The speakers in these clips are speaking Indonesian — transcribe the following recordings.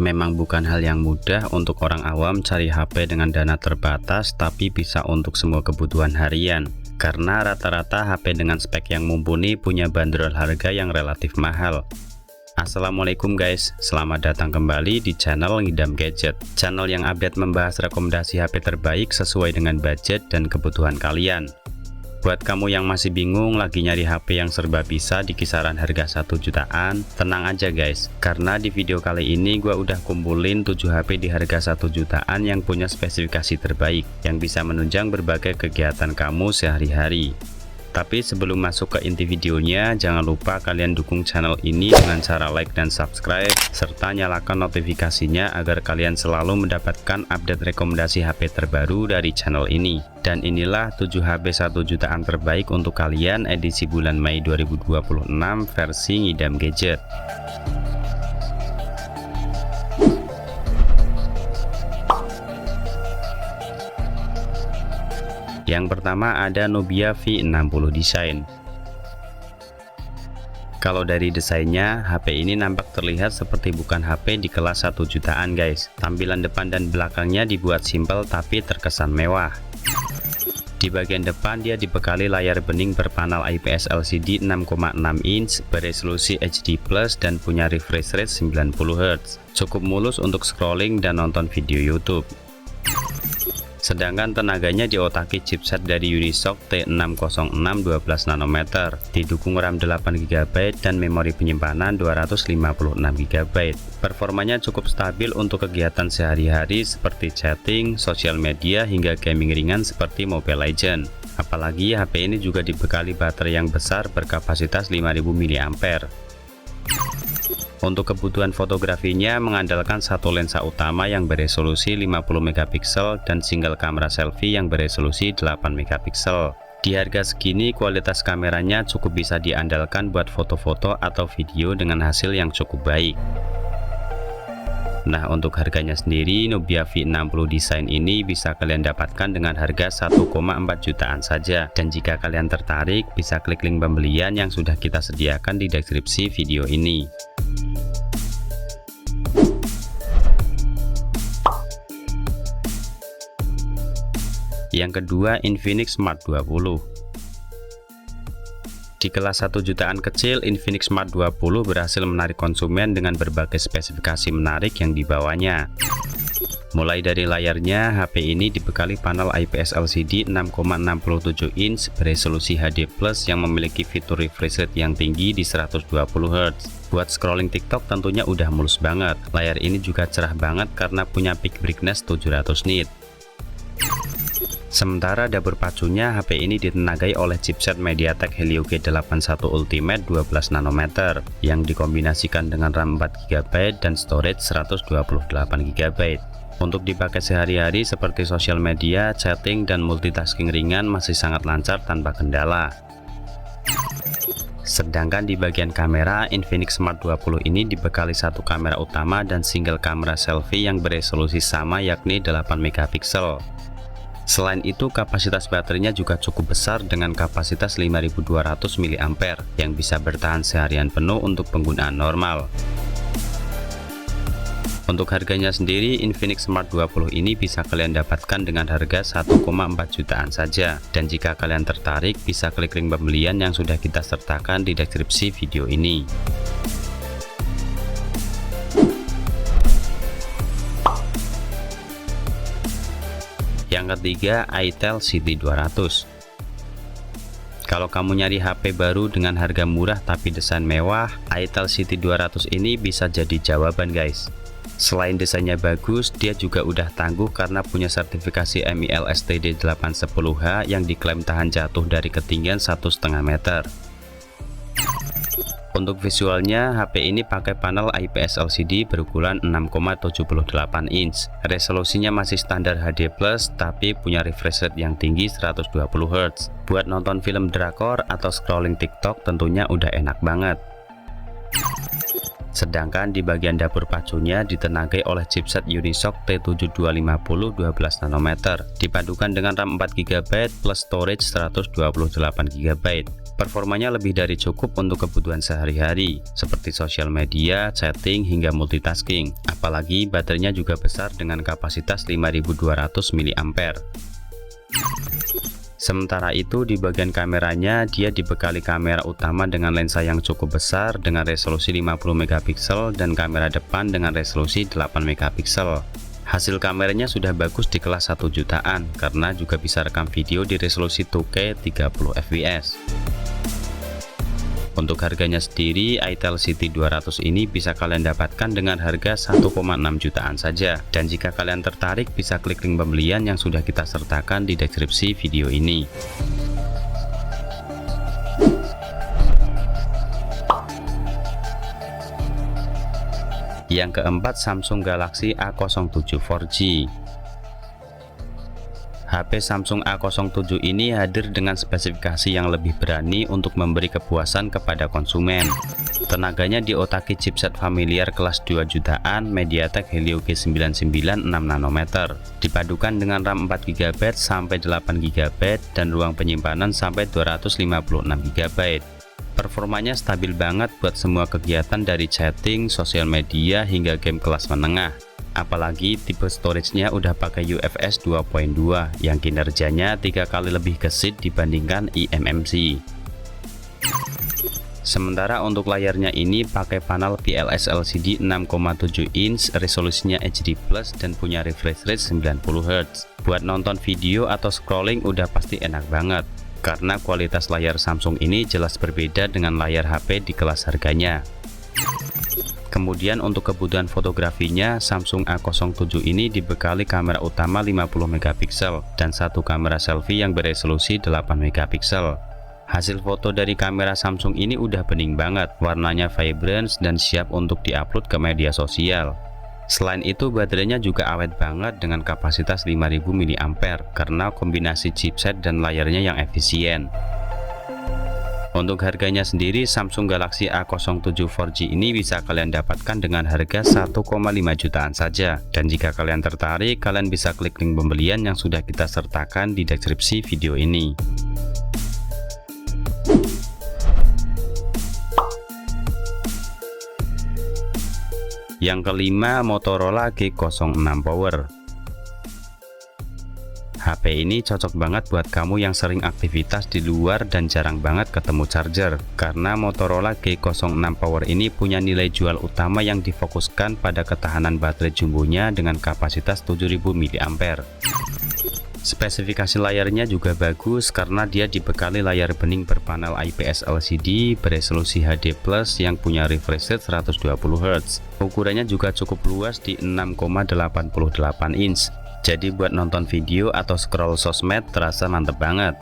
Memang bukan hal yang mudah untuk orang awam cari HP dengan dana terbatas tapi bisa untuk semua kebutuhan harian. Karena rata-rata HP dengan spek yang mumpuni punya bandrol harga yang relatif mahal. Assalamualaikum guys, selamat datang kembali di channel Ngidam Gadget. Channel yang update membahas rekomendasi HP terbaik sesuai dengan budget dan kebutuhan kalian. Buat kamu yang masih bingung lagi nyari HP yang serba bisa di kisaran harga 1 jutaan, tenang aja guys, karena di video kali ini gua udah kumpulin 7 HP di harga 1 jutaan yang punya spesifikasi terbaik, yang bisa menunjang berbagai kegiatan kamu sehari-hari. Tapi sebelum masuk ke inti videonya, jangan lupa kalian dukung channel ini dengan cara like dan subscribe, serta nyalakan notifikasinya agar kalian selalu mendapatkan update rekomendasi HP terbaru dari channel ini. Dan inilah 7 HP 1 jutaan terbaik untuk kalian edisi bulan Mei 2026 versi Ngidam Gadget. Yang pertama ada Nubia V60 Design. Kalau dari desainnya, HP ini nampak terlihat seperti bukan HP di kelas 1 jutaan guys. Tampilan depan dan belakangnya dibuat simpel tapi terkesan mewah. Di bagian depan dia dibekali layar bening berpanel IPS LCD 6,6 inch beresolusi HD+ dan punya refresh rate 90 Hz. Cukup mulus untuk scrolling dan nonton video YouTube. Sedangkan tenaganya diotaki chipset dari Unisoc T606 12 nanometer, didukung RAM 8GB dan memori penyimpanan 256GB. Performanya cukup stabil untuk kegiatan sehari-hari seperti chatting, sosial media, hingga gaming ringan seperti Mobile Legends. Apalagi HP ini juga dibekali baterai yang besar berkapasitas 5000 mAh. Untuk kebutuhan fotografinya mengandalkan satu lensa utama yang beresolusi 50 megapiksel dan single kamera selfie yang beresolusi 8 megapiksel. Di harga segini kualitas kameranya cukup bisa diandalkan buat foto-foto atau video dengan hasil yang cukup baik. Nah, untuk harganya sendiri, Nubia V60 Design ini bisa kalian dapatkan dengan harga 1,4 jutaan saja. Dan jika kalian tertarik, bisa klik link pembelian yang sudah kita sediakan di deskripsi video ini. Yang kedua, Infinix Smart 20. Di kelas 1 jutaan kecil, Infinix Smart 20 berhasil menarik konsumen dengan berbagai spesifikasi menarik yang dibawanya. Mulai dari layarnya, HP ini dibekali panel IPS LCD 6,67 inch beresolusi HD+ yang memiliki fitur refresh rate yang tinggi di 120 Hz. Buat scrolling TikTok tentunya udah mulus banget. Layar ini juga cerah banget karena punya peak brightness 700 nit. Sementara dapur pacunya, HP ini ditenagai oleh chipset MediaTek Helio G81 Ultimate 12 nanometer yang dikombinasikan dengan RAM 4GB dan storage 128GB. Untuk dipakai sehari-hari seperti sosial media, chatting, dan multitasking ringan masih sangat lancar tanpa kendala. Sedangkan di bagian kamera, Infinix Smart 20 ini dibekali satu kamera utama dan single kamera selfie yang beresolusi sama yakni 8 megapiksel. Selain itu, kapasitas baterainya juga cukup besar dengan kapasitas 5200 mAh yang bisa bertahan seharian penuh untuk penggunaan normal. Untuk harganya sendiri, Infinix Smart 20 ini bisa kalian dapatkan dengan harga 1,4 jutaan saja. Dan jika kalian tertarik, bisa klik link pembelian yang sudah kita sertakan di deskripsi video ini. Yang ketiga, itel City 200. Kalau kamu nyari HP baru dengan harga murah tapi desain mewah, itel City 200 ini bisa jadi jawaban guys. Selain desainnya bagus, dia juga udah tangguh karena punya sertifikasi MIL STD 810H yang diklaim tahan jatuh dari ketinggian 1,5 meter. Untuk visualnya, HP ini pakai panel IPS LCD berukuran 6,78 inch. Resolusinya masih standar HD+, tapi punya refresh rate yang tinggi 120 Hz. Buat nonton film drakor atau scrolling TikTok tentunya udah enak banget. Sedangkan di bagian dapur pacunya ditenagai oleh chipset Unisoc T7250 12 nanometer, dipadukan dengan RAM 4GB plus storage 128GB. Performanya lebih dari cukup untuk kebutuhan sehari-hari, seperti sosial media, chatting, hingga multitasking. Apalagi baterainya juga besar dengan kapasitas 5200 mAh. Sementara itu di bagian kameranya dia dibekali kamera utama dengan lensa yang cukup besar dengan resolusi 50 megapiksel dan kamera depan dengan resolusi 8 megapiksel. Hasil kameranya sudah bagus di kelas 1 jutaan karena juga bisa rekam video di resolusi 2K 30 fps. Untuk harganya sendiri, Itel City 200 ini bisa kalian dapatkan dengan harga 1,6 jutaan saja. Dan jika kalian tertarik, bisa klik link pembelian yang sudah kita sertakan di deskripsi video ini. Yang keempat, Samsung Galaxy A07 4G. HP Samsung A07 ini hadir dengan spesifikasi yang lebih berani untuk memberi kepuasan kepada konsumen. Tenaganya diotaki chipset familiar kelas 2 jutaan MediaTek Helio G99 6 nanometer, dipadukan dengan RAM 4GB sampai 8GB dan ruang penyimpanan sampai 256GB. Performanya stabil banget buat semua kegiatan dari chatting, sosial media, hingga game kelas menengah. Apalagi tipe storage-nya udah pakai UFS 2.2 yang kinerjanya 3 kali lebih gesit dibandingkan eMMC. Sementara untuk layarnya ini pakai panel PLS LCD 6,7 inch, resolusinya HD+ dan punya refresh rate 90Hz. Buat nonton video atau scrolling udah pasti enak banget, karena kualitas layar Samsung ini jelas berbeda dengan layar HP di kelas harganya. Kemudian untuk kebutuhan fotografinya, Samsung A07 ini dibekali kamera utama 50 megapiksel dan satu kamera selfie yang beresolusi 8 megapiksel. Hasil foto dari kamera Samsung ini udah bening banget, warnanya vibrant dan siap untuk diupload ke media sosial. Selain itu baterainya juga awet banget dengan kapasitas 5000 mAh karena kombinasi chipset dan layarnya yang efisien. Untuk harganya sendiri, Samsung Galaxy A07 4G ini bisa kalian dapatkan dengan harga 1,5 jutaan saja. Dan jika kalian tertarik, kalian bisa klik link pembelian yang sudah kita sertakan di deskripsi video ini. Yang kelima, Motorola G06 Power. HP ini cocok banget buat kamu yang sering aktivitas di luar dan jarang banget ketemu charger, karena Motorola G06 Power ini punya nilai jual utama yang difokuskan pada ketahanan baterai jumbonya dengan kapasitas 7000 mAh. Spesifikasi layarnya juga bagus karena dia dibekali layar bening berpanel IPS LCD beresolusi HD+ yang punya refresh rate 120Hz. Ukurannya juga cukup luas di 6,88 inch. Jadi buat nonton video atau scroll sosmed terasa mantep banget.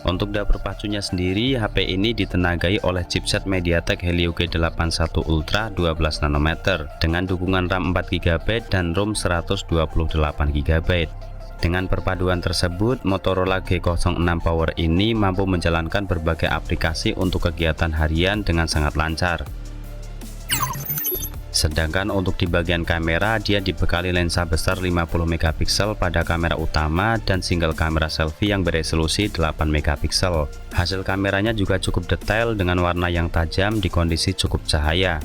Untuk dapur pacunya sendiri, HP ini ditenagai oleh chipset MediaTek Helio G81 Ultra 12 nanometer dengan dukungan RAM 4GB dan ROM 128GB. Dengan perpaduan tersebut, Motorola G06 Power ini mampu menjalankan berbagai aplikasi untuk kegiatan harian dengan sangat lancar. Sedangkan untuk di bagian kamera, dia dibekali lensa besar 50 megapiksel pada kamera utama dan single kamera selfie yang beresolusi 8 megapiksel. Hasil kameranya juga cukup detail dengan warna yang tajam di kondisi cukup cahaya.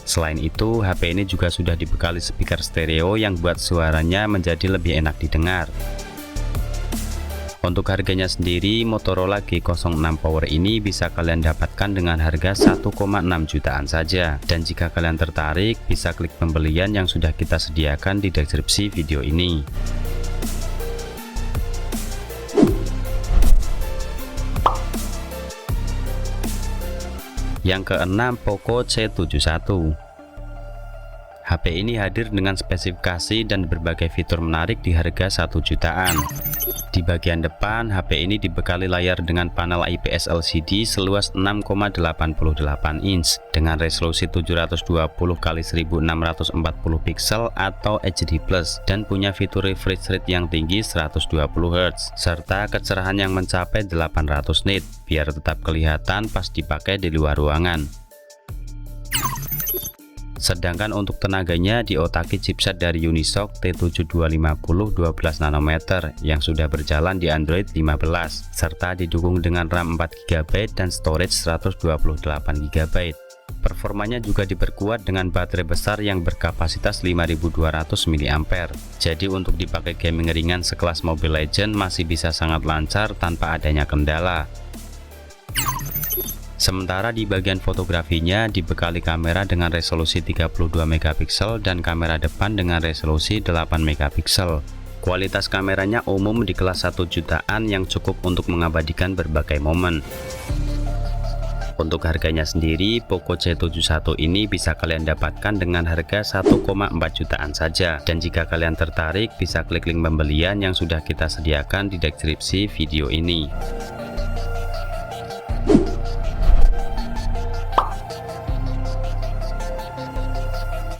Selain itu, HP ini juga sudah dibekali speaker stereo yang buat suaranya menjadi lebih enak didengar. Untuk harganya sendiri, Motorola G06 Power ini bisa kalian dapatkan dengan harga 1,6 jutaan saja. Dan jika kalian tertarik, bisa klik pembelian yang sudah kita sediakan di deskripsi video ini. Yang keenam, Poco C71. HP ini hadir dengan spesifikasi dan berbagai fitur menarik di harga 1 jutaan. Di bagian depan, HP ini dibekali layar dengan panel IPS LCD seluas 6,88 inch dengan resolusi 720x1640 piksel atau HD+ dan punya fitur refresh rate yang tinggi 120Hz serta kecerahan yang mencapai 800 nit biar tetap kelihatan pas dipakai di luar ruangan. Sedangkan untuk tenaganya diotaki chipset dari Unisoc T7250 12 nanometer yang sudah berjalan di Android 15 serta didukung dengan RAM 4GB dan storage 128GB. Performanya juga diperkuat dengan baterai besar yang berkapasitas 5200 mAh. Jadi untuk dipakai gaming ringan sekelas Mobile Legends masih bisa sangat lancar tanpa adanya kendala. Sementara di bagian fotografinya dibekali kamera dengan resolusi 32 megapiksel dan kamera depan dengan resolusi 8 megapiksel. Kualitas kameranya umum di kelas 1 jutaan yang cukup untuk mengabadikan berbagai momen. Untuk harganya sendiri, Poco C71 ini bisa kalian dapatkan dengan harga 1,4 jutaan saja. Dan jika kalian tertarik, bisa klik link pembelian yang sudah kita sediakan di deskripsi video ini.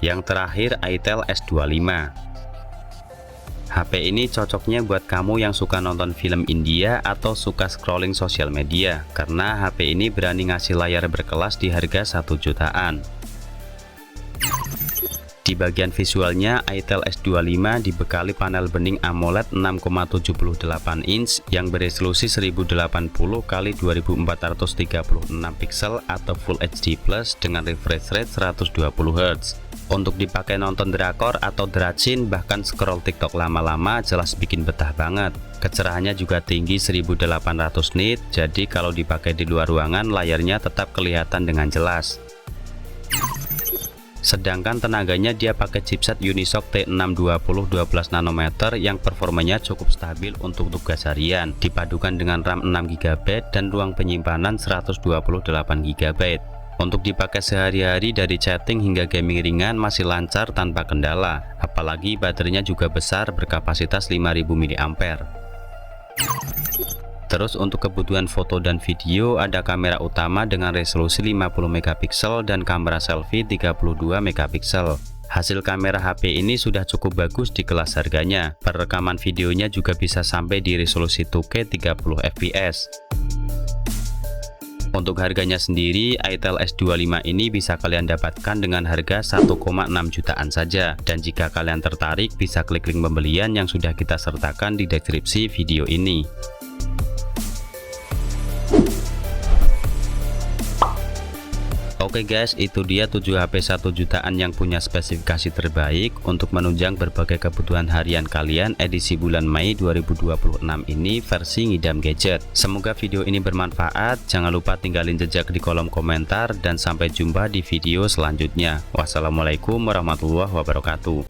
Yang terakhir, Itel S25. HP ini cocoknya buat kamu yang suka nonton film India atau suka scrolling sosial media, karena HP ini berani ngasih layar berkelas di harga 1 jutaan. Di bagian visualnya, Itel S25 dibekali panel bening AMOLED 6,78 inch yang beresolusi 1080 x 2436 pixel atau Full HD Plus dengan refresh rate 120 Hz. Untuk dipakai nonton drakor atau dracin bahkan scroll TikTok lama-lama jelas bikin betah banget. Kecerahannya juga tinggi 1800 nit, jadi kalau dipakai di luar ruangan layarnya tetap kelihatan dengan jelas. Sedangkan tenaganya dia pakai chipset Unisoc T620 12 nanometer yang performanya cukup stabil untuk tugas harian, dipadukan dengan RAM 6GB dan ruang penyimpanan 128GB. Untuk dipakai sehari-hari dari chatting hingga gaming ringan masih lancar tanpa kendala, apalagi baterainya juga besar berkapasitas 5000 mAh. Terus untuk kebutuhan foto dan video ada kamera utama dengan resolusi 50 megapiksel dan kamera selfie 32 megapiksel. Hasil kamera HP ini sudah cukup bagus di kelas harganya. Perekaman videonya juga bisa sampai di resolusi 2K 30 fps. Untuk harganya sendiri, Itel S25 ini bisa kalian dapatkan dengan harga 1,6 jutaan saja. Dan jika kalian tertarik, bisa klik link pembelian yang sudah kita sertakan di deskripsi video ini. Oke guys, itu dia 7 HP 1 jutaan yang punya spesifikasi terbaik untuk menunjang berbagai kebutuhan harian kalian edisi bulan Mei 2026 ini versi Ngidam Gadget. Semoga video ini bermanfaat, jangan lupa tinggalin jejak di kolom komentar dan sampai jumpa di video selanjutnya. Wassalamualaikum warahmatullahi wabarakatuh.